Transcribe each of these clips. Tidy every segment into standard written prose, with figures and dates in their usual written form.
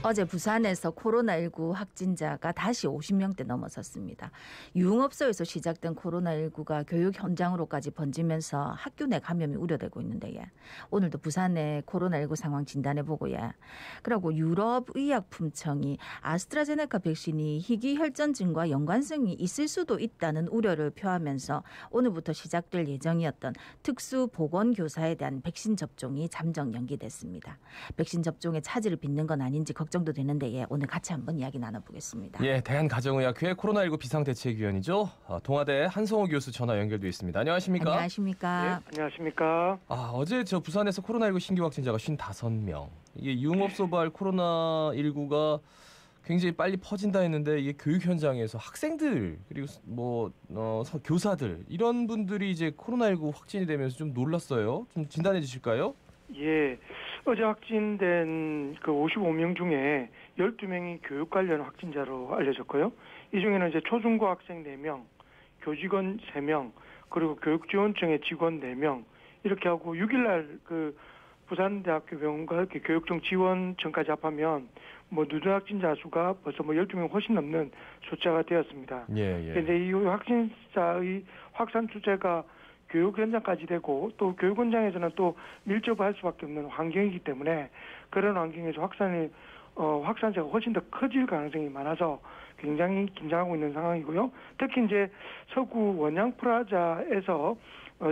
어제 부산에서 코로나19 확진자가 다시 50명대 넘어섰습니다. 유흥업소에서 시작된 코로나19가 교육 현장으로까지 번지면서 학교 내 감염이 우려되고 있는데 오늘도 부산의 코로나19 상황 진단해보고 그리고 유럽의약품청이 아스트라제네카 백신이 희귀혈전증과 연관성이 있을 수도 있다는 우려를 표하면서 오늘부터 시작될 예정이었던 특수보건교사에 대한 백신 접종이 잠정 연기됐습니다. 백신 접종에 차질을 빚는 건 아닌지 걱정도 되는데 오늘 같이 한번 이야기 나눠보겠습니다. 대한가정의학회 코로나19 비상대책위원이죠. 동아대 한성호 교수 전화 연결돼 있습니다. 안녕하십니까? 안녕하십니까? 안녕하십니까? 어제 부산에서 코로나19 신규 확진자가 55명. 이게 유흥업소발 코로나19가 굉장히 빨리 퍼진다 했는데 이게 교육 현장에서 학생들 그리고 교사들 이런 분들이 이제 코로나19 확진이 되면서 좀 놀랐어요. 좀 진단해 주실까요? 어제 확진된 그 55명 중에 12명이 교육 관련 확진자로 알려졌고요. 이 중에는 이제 초중고 학생 4명, 교직원 3명, 그리고 교육지원청의 직원 4명 이렇게 하고 6일날 그 부산대학교 병원과 이렇게 교육청 지원청까지 합하면 누적 확진자 수가 벌써 12명 훨씬 넘는 숫자가 되었습니다. 그런데 이 확진자의 확산 추세가 교육 현장까지 되고 또 교육 현장에서는 또 밀접할 수밖에 없는 환경이기 때문에 그런 환경에서 확산세가 훨씬 더 커질 가능성이 많아서 굉장히 긴장하고 있는 상황이고요. 특히 이제 서구 원양 프라자에서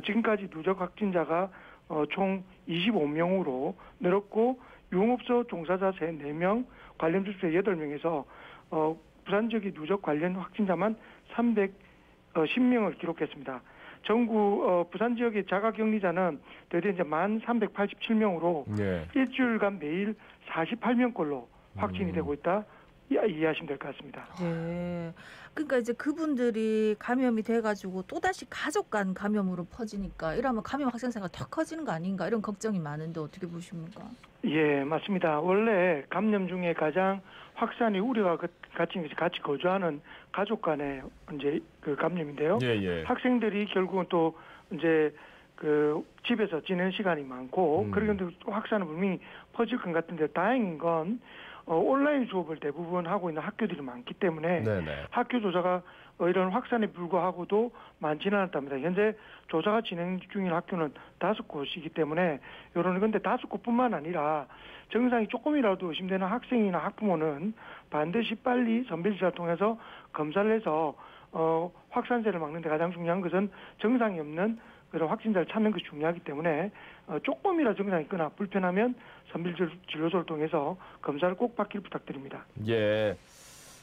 지금까지 누적 확진자가 총 25명으로 늘었고 유흥업소 종사자 4명, 관련 주체 8명에서 부산 지역의 누적 관련 확진자만 310명을 기록했습니다. 전국 부산 지역의 자가격리자는 대략 이제 1,387명으로 일주일간 매일 48명꼴로 확진이 되고 있다. 이해하시면 될 것 같습니다. 그러니까 이제 그분들이 감염이 돼가지고 또다시 가족 간 감염으로 퍼지니까 이러면 감염 확산세가 더 커지는 거 아닌가 이런 걱정이 많은데 어떻게 보십니까? 맞습니다. 원래 감염 중에 가장 확산이 우려가 같이 거주하는 가족 간의 이제 그 감염인데요. 학생들이 결국은 또 이제 그 집에서 지내는 시간이 많고 그런데 확산은 분명히 퍼질 것 같은데 다행인 건 온라인 수업을 대부분 하고 있는 학교들이 많기 때문에 학교 조사가 이런 확산에 불구하고도 많지는 않답니다. 현재 조사가 진행 중인 학교는 5곳이기 때문에 근데 5곳뿐만 아니라 증상이 조금이라도 의심되는 학생이나 학부모는 반드시 빨리 선별지사를 통해서 검사를 해서 확산세를 막는 데 가장 중요한 것은 증상이 없는 그런 확진자를 찾는 것이 중요하기 때문에 조금이라도 증상이 있거나 불편하면 선별진료소를 통해서 검사를 꼭 받기를 부탁드립니다.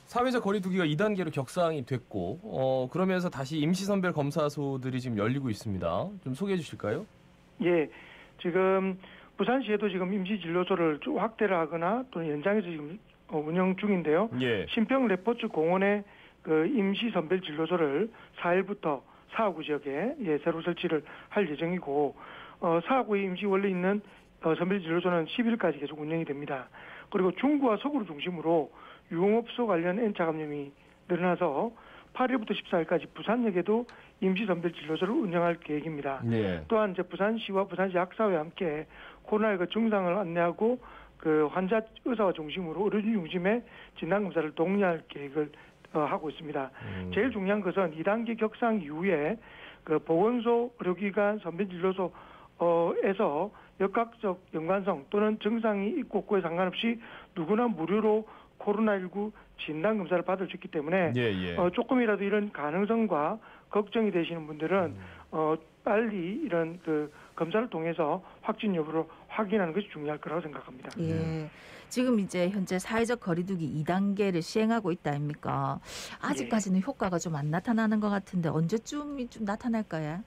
사회적 거리두기가 2단계로 격상이 됐고 그러면서 다시 임시선별 검사소들이 지금 열리고 있습니다. 좀 소개해 주실까요? 지금 부산시에도 지금 임시진료소를 확대를 하거나 또는 연장해서 지금 운영 중인데요. 신평 레포츠 공원에 그 임시선별진료소를 4일부터 사하구 지역에 새로 설치를 할 예정이고 사하구에 임시 원래 있는 선별진료소는 10일까지 계속 운영이 됩니다. 그리고 중구와 서구를 중심으로 유흥업소 관련 N차 감염이 늘어나서 8일부터 14일까지 부산역에도 임시선별진료소를 운영할 계획입니다. 또한 이제 부산시와 부산시 약사회와 함께 코로나19 증상을 안내하고 그 환자 의사와 중심으로 의료진 중심의 진단검사를 독려할 계획을 하고 있습니다. 제일 중요한 것은 2단계 격상 이후에 그 보건소, 의료기관, 선별진료소에서 역학적 연관성 또는 증상이 있고 없고에 상관없이 누구나 무료로 코로나19 진단검사를 받을 수 있기 때문에 조금이라도 이런 가능성과 걱정이 되시는 분들은 빨리 이런 그 검사를 통해서 확진 여부를 확인하는 것이 중요할 거라고 생각합니다. 지금 이제 현재 사회적 거리두기 2단계를 시행하고 있다 아닙니까? 아직까지는 효과가 좀 안 나타나는 것 같은데 언제쯤이 좀 나타날까요?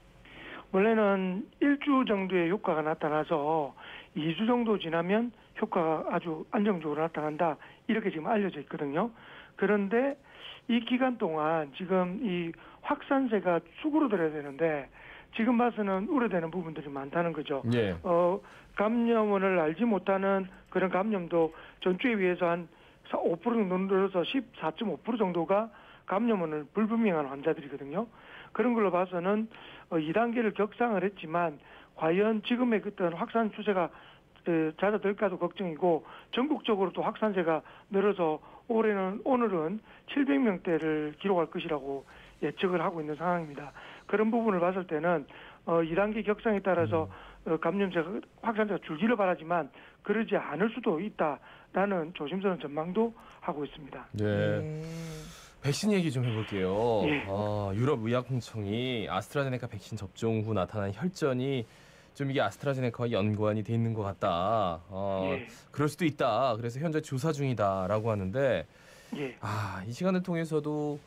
원래는 1주 정도의 효과가 나타나서 2주 정도 지나면 효과가 아주 안정적으로 나타난다. 이렇게 지금 알려져 있거든요. 그런데 이 기간 동안 지금 이 확산세가 수그러들어야 되는데 지금 봐서는 우려되는 부분들이 많다는 거죠. 감염원을 알지 못하는 그런 감염도 전주에 비해서 한 5% 정도 늘어서 14.5% 정도가 감염원을 불분명한 환자들이거든요. 그런 걸로 봐서는 2단계를 격상을 했지만 과연 지금의 어떤 확산 추세가 잦아들까도 걱정이고 전국적으로 또 확산세가 늘어서 오늘은 700명대를 기록할 것이라고 예측을 하고 있는 상황입니다. 그런 부분을 봤을 때는 2단계 격상에 따라서 감염자가 확산세가 줄기를 바라지만 그러지 않을 수도 있다라는 조심스러운 전망도 하고 있습니다. 네. 백신 얘기 좀 해볼게요. 예. 유럽의약공청이 아스트라제네카 백신 접종 후 나타난 혈전이 좀 이게 아스트라제네카와 연관이 돼 있는 것 같다. 예. 그럴 수도 있다. 그래서 현재 조사 중이다라고 하는데 예. 이 시간을 통해서도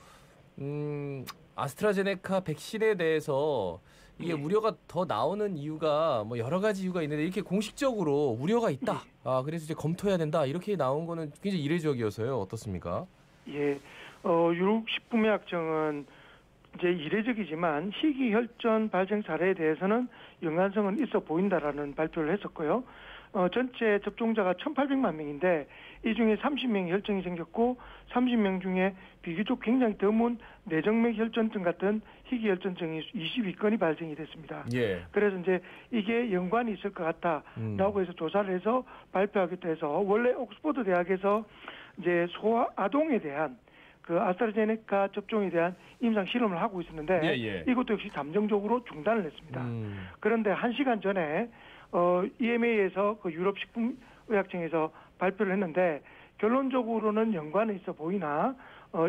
아스트라제네카 백신에 대해서 이게 우려가 더 나오는 이유가 뭐 여러 가지 이유가 있는데 이렇게 공식적으로 우려가 있다. 그래서 이제 검토해야 된다. 이렇게 나온 거는 굉장히 이례적이어서요. 어떻습니까? 예. 유럽식품의약청은 이제 이례적이지만 희귀혈전 발생 사례에 대해서는 연관성은 있어 보인다라는 발표를 했었고요. 전체 접종자가 1,800만 명인데 이 중에 30명이 혈전이 생겼고 30명 중에 비교적 굉장히 드문 내정맥 혈전증 같은 희귀혈전증이 22건이 발생이 됐습니다. 예. 그래서 이제 이게 연관이 있을 것 같다라고 해서 조사를 해서 발표하기도 해서 원래 옥스퍼드 대학에서 이제 아동에 대한 그 아스트라제네카 접종에 대한 임상 실험을 하고 있었는데 이것도 역시 잠정적으로 중단을 했습니다. 그런데 1시간 전에 EMA에서 그 유럽식품의약청에서 발표를 했는데 결론적으로는 연관이 있어 보이나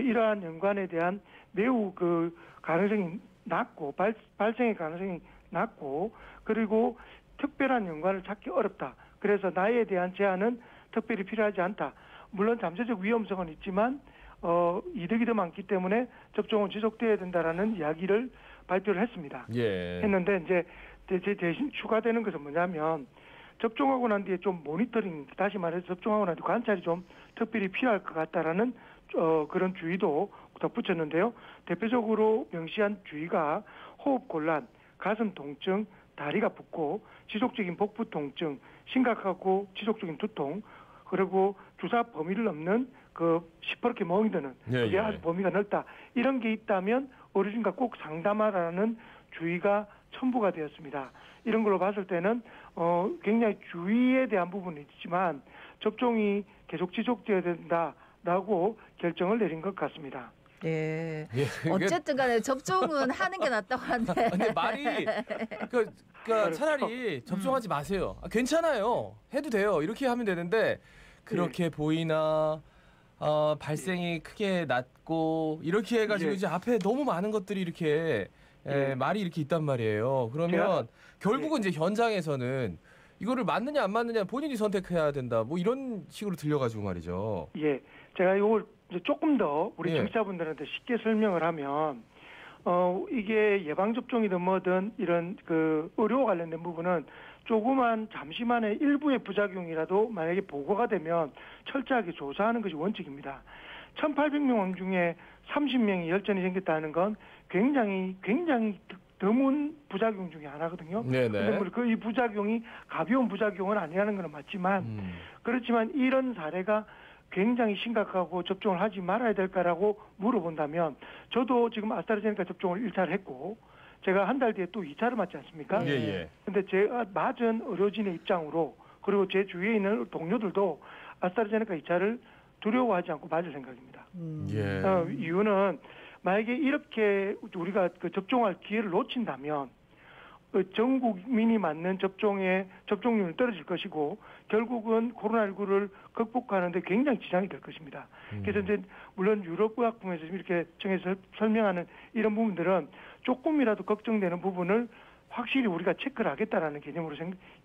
이러한 연관에 대한 매우 그 가능성이 낮고 발생의 가능성이 낮고 그리고 특별한 연관을 찾기 어렵다. 그래서 나이에 대한 제한은 특별히 필요하지 않다. 물론 잠재적 위험성은 있지만 이득이 더 많기 때문에 접종은 지속돼야 된다라는 이야기를 발표를 했습니다. 했는데 이제 대신 추가되는 것은 뭐냐면 접종하고 난 뒤에 좀 모니터링, 다시 말해서 접종하고 난 뒤에 관찰이 좀 특별히 필요할 것 같다라는 그런 주의도 덧붙였는데요. 대표적으로 명시한 주의가 호흡 곤란, 가슴 통증, 다리가 붓고 지속적인 복부 통증, 심각하고 지속적인 두통, 그리고 주사 범위를 넘는 그 시퍼렇게 멍이 드는 그게 아주 범위가 넓다. 이런 게 있다면 의료진과 꼭 상담하라는 주의가 첨부가 되었습니다. 이런 걸로 봤을 때는 굉장히 주의에 대한 부분이 있지만 접종이 계속 지속돼야 된다라고 결정을 내린 것 같습니다. 네. 어쨌든 간에 접종은 하는 게 낫다고 하는데. 근데 말이 그러니까 차라리 접종하지 마세요. 괜찮아요. 해도 돼요. 이렇게 하면 되는데 그렇게 보이나 발생이 크게 낮고 이렇게 해가지고 이제 앞에 너무 많은 것들이 이렇게 말이 이렇게 있단 말이에요. 그러면 결국은 이제 현장에서는 이거를 맞느냐 안 맞느냐 본인이 선택해야 된다. 뭐 이런 식으로 들려가지고 말이죠. 예, 제가 이걸 이제 조금 더 우리 청취자분들한테 쉽게 설명을 하면 이게 예방 접종이든 뭐든 이런 그 의료 관련된 부분은 조그만 잠시만의 일부의 부작용이라도 만약에 보고가 되면 철저하게 조사하는 것이 원칙입니다. 1,800명 중에 30명이 혈전이 생겼다는 건 굉장히 드문 부작용 중에 하나거든요. 그런데 이 부작용이 가벼운 부작용은 아니라는 건 맞지만 그렇지만 이런 사례가 굉장히 심각하고 접종을 하지 말아야 될까라고 물어본다면 저도 지금 아스트라제네카 접종을 1차를 했고 제가 한 달 뒤에 또 2차를 맞지 않습니까? 근데 제가 맞은 의료진의 입장으로 그리고 제 주위에 있는 동료들도 아스트라제네카 2차를 두려워하지 않고 맞을 생각입니다. 이유는 만약에 이렇게 우리가 그 접종할 기회를 놓친다면 전 국민이 맞는 접종률이 떨어질 것이고 결국은 코로나19를 극복하는데 굉장히 지장이 될 것입니다. 그래서 이제 물론 유럽의약품에서 이렇게 정해서 설명하는 이런 부분들은 조금이라도 걱정되는 부분을 확실히 우리가 체크를 하겠다라는 개념으로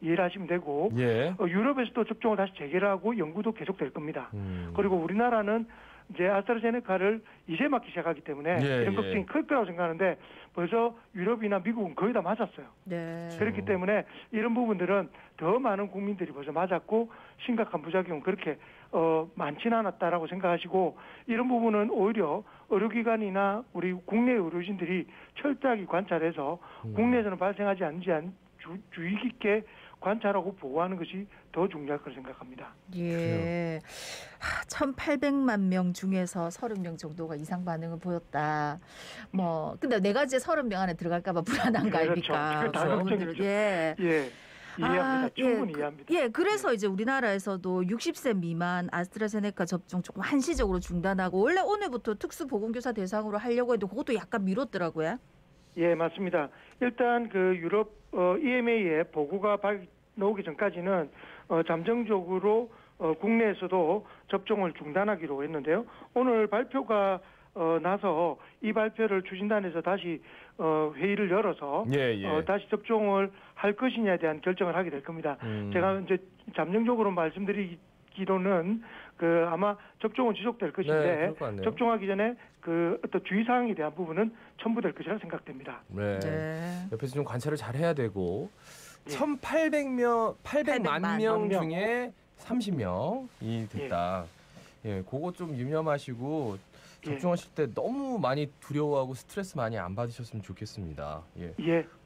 이해를 하시면 되고 유럽에서도 접종을 다시 재개하고 연구도 계속될 겁니다. 그리고 우리나라는 이제 아스트라제네카를 이제 맞기 시작하기 때문에 이런 걱정이 클 거라고 생각하는데 벌써 유럽이나 미국은 거의 다 맞았어요. 그렇기 때문에 이런 부분들은 더 많은 국민들이 벌써 맞았고 심각한 부작용은 그렇게 많지는 않았다라고 생각하시고 이런 부분은 오히려 의료기관이나 우리 국내 의료진들이 철저하게 관찰해서 국내에서는 발생하지 않는지 주의 깊게 관찰하고 보고하는 것이 더 중요할 거라 생각합니다. 1,800만 명 중에서 30명 정도가 이상 반응을 보였다. 근데 내가 이제 30명 안에 들어갈까 봐 불안한 거 아닙니까? 그렇죠. 이해합니다. 충분히 이해합니다. 예, 그래서 이제 우리나라에서도 60세 미만 아스트라제네카 접종 조금 한시적으로 중단하고 원래 오늘부터 특수 보건교사 대상으로 하려고 해도 그것도 약간 미뤘더라고요. 예, 맞습니다. 일단 그 유럽 EMA에 보고가 나오기 전까지는 잠정적으로 국내에서도 접종을 중단하기로 했는데요. 오늘 발표가 나서 이 발표를 추진단에서 다시 회의를 열어서 다시 접종을 할 것이냐에 대한 결정을 하게 될 겁니다. 제가 이제 잠정적으로 말씀드리기로는 그 아마 접종은 지속될 것인데 접종하기 전에 그 어떤 주의사항에 대한 부분은 첨부될 것이라 생각됩니다. 네. 옆에서 좀 관찰을 잘 해야 되고 예. 1,800만 명 중에 30명이 됐다. 예, 그거 좀 유념하시고 접종하실 때 너무 많이 두려워하고 스트레스 많이 안 받으셨으면 좋겠습니다. 예.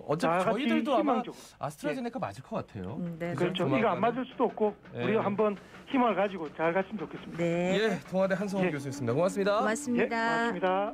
어차피 저희들도 아마 희망적으로. 아스트라제네카 맞을 것 같아요. 네. 그렇죠. 이거 안 맞을 수도 없고 우리가 한번 희망을 가지고 잘 갔으면 좋겠습니다. 네. 예, 동아대 한성원 교수였습니다. 고맙습니다. 고맙습니다. 예, 고맙습니다.